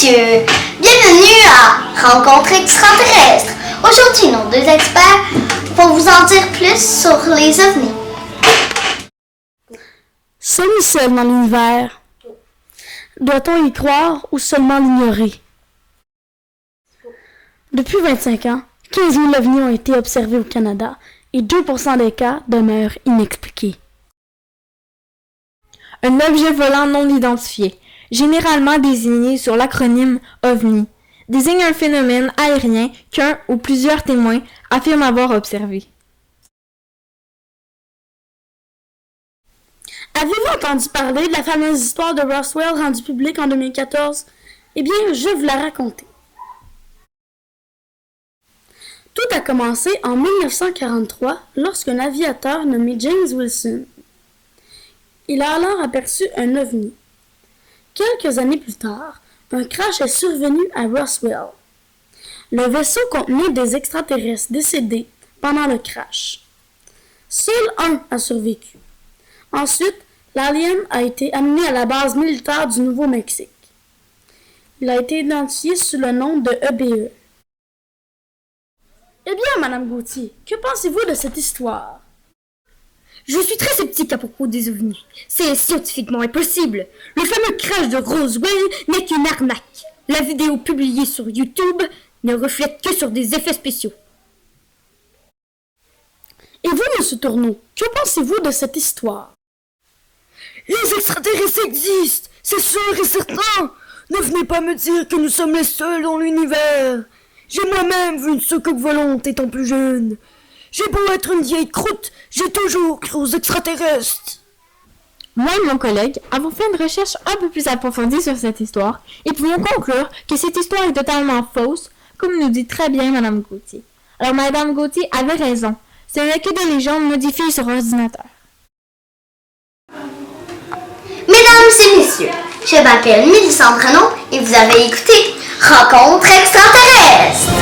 messieurs, bienvenue à Rencontre extraterrestre. Aujourd'hui, nos deux experts vont vous en dire plus sur les ovnis. Sommes-nous seuls dans l'univers? Doit-on y croire ou seulement l'ignorer? Depuis 25 ans, 15 000 ovnis ont été observés au Canada et 2% des cas demeurent inexpliqués. Un objet volant non identifié, généralement désigné sur l'acronyme OVNI, désigne un phénomène aérien qu'un ou plusieurs témoins affirment avoir observé. Avez-vous entendu parler de la fameuse histoire de Roswell rendue publique en 2014? Eh bien, je vais vous la raconter. Tout a commencé en 1943 lorsqu'un aviateur nommé James Wilson. Il a alors aperçu un ovni. Quelques années plus tard, un crash est survenu à Roswell. Le vaisseau contenait des extraterrestres décédés pendant le crash. Seul un a survécu. Ensuite, l'alien a été amené à la base militaire du Nouveau-Mexique. Il a été identifié sous le nom de EBE. Eh bien, Madame Gauthier, que pensez-vous de cette histoire? Je suis très sceptique à propos des ovnis. C'est scientifiquement impossible. Le fameux crash de Roswell n'est qu'une arnaque. La vidéo publiée sur YouTube ne reflète que sur des effets spéciaux. Et vous, M. Tourneau, que pensez-vous de cette histoire? Les extraterrestres existent, c'est sûr et certain. Ne venez pas me dire que nous sommes les seuls dans l'univers. J'ai moi-même vu une soucoupe volante étant plus jeune. J'ai beau être une vieille croûte, j'ai toujours cru aux extraterrestres. Moi et mon collègue avons fait une recherche un peu plus approfondie sur cette histoire et pouvons conclure que cette histoire est totalement fausse, comme nous dit très bien Mme Gauthier. Alors Mme Gauthier avait raison, ce n'est que des légendes modifiées sur ordinateur. Mesdames et messieurs, je m'appelle Mélissa Prenon et vous avez écouté Rencontre extraterrestre.